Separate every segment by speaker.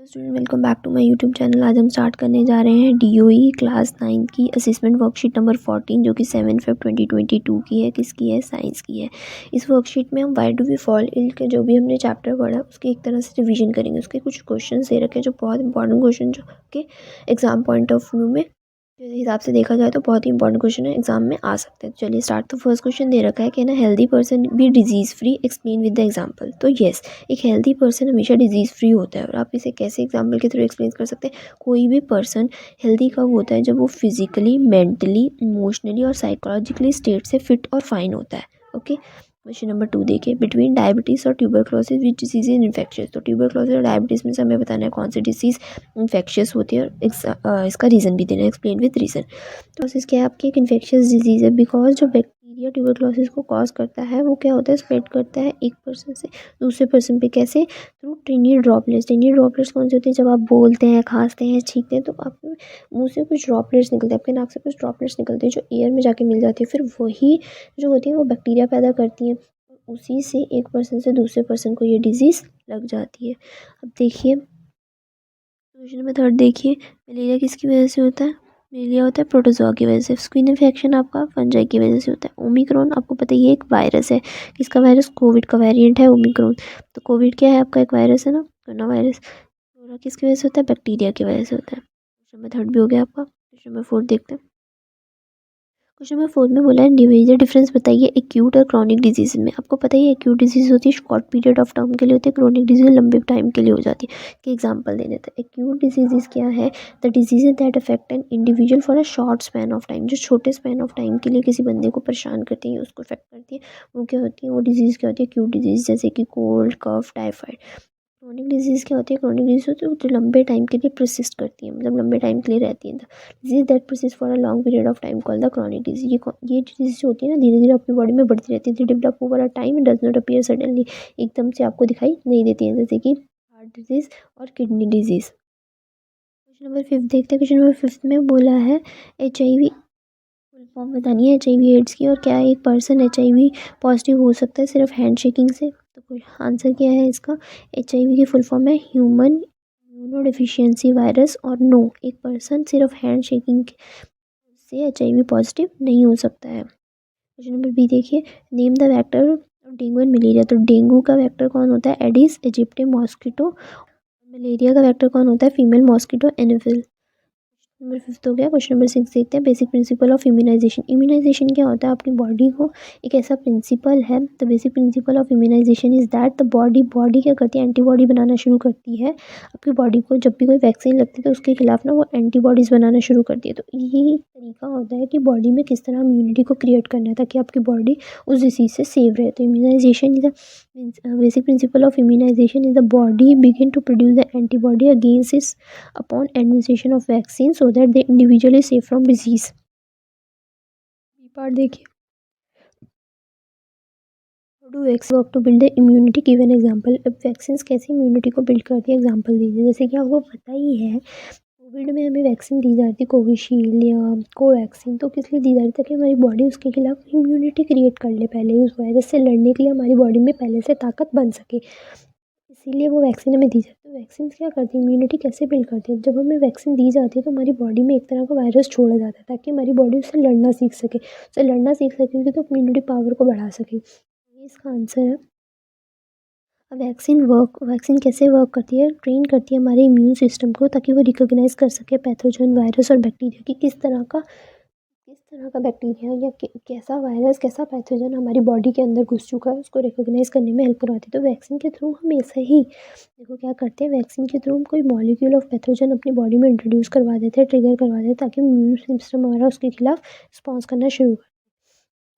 Speaker 1: Student welcome back to my YouTube channel. आज हम start करने जा रहे हैं डीओई क्लास 9 की असेसमेंट वर्कशीट नंबर 14 जो कि 7 Feb 2022 की है। किसकी है? साइंस की है। इस वर्कशीट में हम why do we fall ill के जो भी हमने चैप्टर पढ़ा उसके एक तरह से रिवीजन करेंगे। उसके कुछ क्वेश्चन दे रखे हैं जो बहुत इंपॉर्टेंट क्वेश्चन जो कि एग्जाम पॉइंट ऑफ व्यू में हिसाब से देखा जाए तो बहुत ही इंपॉर्टेंट क्वेश्चन है, एग्जाम में आ सकते हैं। तो चलिए स्टार्ट। तो फर्स्ट क्वेश्चन दे रखा है कि ना healthy person be disease free, explain with the example. तो येस, एक हेल्दी पर्सन हमेशा डिजीज़ फ्री होता है। और आप इसे कैसे एग्जांपल के थ्रू एक्सप्लेन कर सकते हैं? कोई भी पर्सन हेल्दी कब होता है? जब वो फिजिकली, मेंटली, इमोशनली और साइकोलॉजिकली स्टेट से फिट और फाइन होता है। ओके। क्वेश्चन नंबर 2 देखिए, बिटवीन डायबिटीज़ और tuberculosis which disease is infectious. तो ट्यूबरक्लोसिस और डायबिटीज़ में से हमें बताना है कौन सी डिजीज़ इन्फेक्शियस होती है और इसका रीज़न भी देना है, एक्सप्लेन विद रीज़न। ट्यूबरक्लोसिस क्या है? आपकी एक इन्फेक्शियस डिजीज़ है बिकॉज जो बैक्टीरिया ट्यूबरक्लोसिस को कॉज करता है वो क्या होता है? स्प्रेड करता है एक पर्सन से दूसरे पर्सन पे। कैसे? Through टिनी droplets. टिनी ड्रॉपलेट्स कौन सी होती है? जब आप बोलते हैं, खांसते हैं, छींकते हैं तो आपके मुंह से कुछ ड्रॉपलेट्स निकलते हैं, आपके नाक से कुछ ड्रॉपलेट्स निकलते हैं जो एयर में जाके मिल जाती है। फिर वही जो होती है वो बैक्टीरिया पैदा करती हैं। उसी से एक पर्सन से दूसरे पर्सन को ये डिजीज़ लग जाती है। अब देखिए क्वेश्चन नंबर 3 देखिए, मलेरिया किसकी वजह से होता है? मलेरिया होता है प्रोटोजोआ की वजह से। स्किन इन्फेक्शन आपका फंजाई की वजह से होता है। ओमिक्रॉन आपको पता है ये एक वायरस है। किसका वायरस? कोविड का वेरिएंट है ओमिक्रॉन। तो कोविड क्या है? आपका एक वायरस है ना, कोरोना वायरस। कोरोना किसकी वजह से होता है? बैक्टीरिया की वजह से होता है। क्वेश्चन नंबर 3 भी हो गया आपका। क्वेश्चन नंबर 4 देखते हैं। क्वेश्चन नंबर 4 में बोला है डिवीजन डिफरेंस बताइए एक्यूट और क्रॉनिक डिजीज में। आपको पता ही है एक्यूट डिजीज होती है शॉर्ट पीरियड ऑफ टाइम के लिए होती है, क्रॉनिक डिजीज लंबे टाइम के लिए हो जाती है। कि एग्जांपल देने थे। एक्यूट डिजीजेज क्या है? The disease that affect an individual for a short span of time. जो छोटे स्पैन ऑफ टाइम के लिए किसी बंदे को परेशान करती है, उसको अफेक्ट करती है, वो क्या होती है? वो डिजीज़ क्या होती है? एक्यूट डिजीज, जैसे कि कोल्ड, कफ, टाइफाइड। क्रोनिक डिजीज़ क्या होती है? क्रोनिक डिजीज़ होती है जो लंबे टाइम के लिए परसिस्ट करती है, मतलब लंबे टाइम के लिए रहती है। Disease that persist for a long period of time called the chronic disease. ये डिजीज जो होती है ना धीरे धीरे अपनी बॉडी में बढ़ती रहती है, develop over a time, does not appear suddenly. एकदम से आपको दिखाई नहीं देती है, जैसे कि हार्ट डिजीज और किडनी डिजीज। क्वेश्चन नंबर 5 देखते हैं। क्वेश्चन नंबर 5 में बोला है HIV फुल फॉर्म बतानी है HIV एड्स की। और क्या एक पर्सन HIV पॉजिटिव हो सकता है सिर्फ हैंड शेकिंग से? तो कोई आंसर क्या है इसका? HIV की फुल फॉर्म है ह्यूमन इम्यूनो डिफिशियंसी वायरस। और नो, एक पर्सन सिर्फ हैंड शेकिंग से HIV पॉजिटिव नहीं हो सकता है। क्वेश्चन नंबर बी देखिए, name the vector dengue and malaria. तो डेंगू का वेक्टर कौन होता है? Aedes इजिप्टी mosquito. मलेरिया का वेक्टर कौन होता है? Female mosquito एनोफिल। नंबर 5 हो गया। क्वेश्चन नंबर 6 देखते हैं, basic principle of immunization. Immunization क्या होता है? अपनी बॉडी को एक ऐसा प्रिंसिपल है, the basic principle of immunization is that the body क्या करती है? एंटीबॉडी बनाना शुरू करती है आपकी बॉडी को। जब भी कोई वैक्सीन लगती है तो उसके खिलाफ ना वो एंटीबॉडीज़ बनाना शुरू करती है। तो यही तरीका होता है कि बॉडी में किस तरह इम्यूनिटी को क्रिएट करना है ताकि आपकी बॉडी उस डिसीज से सेव रहे। तो immunization is basic principle of immunization is the body begin to produce the antibody against इस upon administration of vaccine so that the individual is safe from disease। B part देखिए, how do vaccine work to build the immunity, give an example. अब vaccine कैसे immunity को build करती है, example दीजिए। जैसे कि आपको पता ही है कोविड में हमें वैक्सीन दी जाती है, कोविशील्ड या कोवैक्सीन। तो किस लिए दी जाती है? ताकि हमारी बॉडी उसके खिलाफ इम्यूनिटी क्रिएट कर ले, पहले उस वायरस से लड़ने के लिए हमारी बॉडी में पहले से ताकत बन सके, इसीलिए वो वैक्सीन हमें दी जाती है। तो वैक्सीन क्या करती है? इम्यूनिटी कैसे बिल्ड करती है? जब हमें वैक्सीन दी जाती है तो हमारी बॉडी में एक तरह का वायरस छोड़ा जाता है ताकि हमारी बॉडी उससे लड़ना सीख सके। उससे लड़ना सीख सकेगी तो इम्यूनिटी पावर को बढ़ा सके। ये इसका आंसर है। अब वैक्सीन कैसे वर्क करती है? ट्रेन करती है हमारे इम्यून सिस्टम को ताकि वो रिकॉग्नाइज कर सके पैथोजन, वायरस और बैक्टीरिया की किस तरह का बैक्टीरिया या कैसा वायरस, कैसा पैथोजन हमारी बॉडी के अंदर घुस चुका है, उसको रिकॉग्नाइज करने में हेल्प करवाती है। तो वैक्सीन के थ्रू हम ऐसा ही देखो क्या करते हैं, वैक्सीन के थ्रू हम कोई मॉलिक्यूल ऑफ पैथोजन अपनी बॉडी में इंट्रोड्यूस करवा देते हैं, ट्रिगर करवा देते हैं ताकि इम्यून सिस्टम हमारा उसके खिलाफ रिस्पॉन्स करना शुरू कर।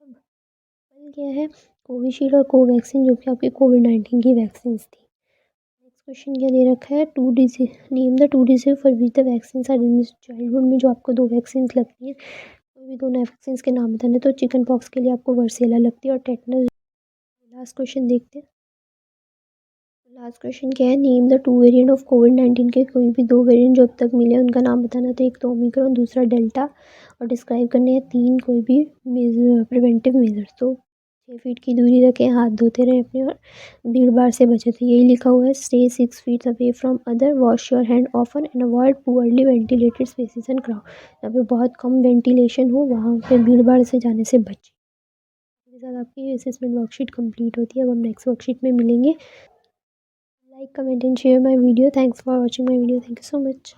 Speaker 1: अब क्या है? कोविशील्ड और कोवैक्सीन जो कि आपकी कोविड-19 की वैक्सीन थी। नेक्स्ट क्वेश्चन क्या दे रखा है? Two disease, name the two disease for which the vaccine are administered childhood में जो आपको 2 वैक्सीन लगती हैं, कोई भी 2 वैक्सीन के नाम बताने। तो चिकन पॉक्स के लिए आपको वर्सेला लगती है और टेटनस। लास्ट क्वेश्चन देखते हैं। लास्ट क्वेश्चन क्या है? नेम द 2 वेरिएंट ऑफ कोविड-19 के कोई भी 2 वेरिएंट जो अब तक मिले हैं उनका नाम बताना। तो एक तो ओमिक्रॉन, दूसरा डेल्टा। और डिस्क्राइब करने हैं 3 कोई भी प्रिवेंटिव मेजर्स। तो 6 फीट की दूरी रखें, हाथ धोते रहें अपने और भीड़ भाड़ से बचें। तो यही लिखा हुआ है, stay 6 feet away from other, wash your hand often and avoid poorly ventilated spaces and crowd. जहाँ पे बहुत कम वेंटिलेशन हो वहाँ पे भीड़ भाड़ से जाने से बचें। इसके साथ आपकी असेसमेंट वर्कशीट कंप्लीट होती है। अब हम नेक्स्ट वर्कशीट में मिलेंगे। Like, comment and share my video. Thanks for watching my video. Thank you so much.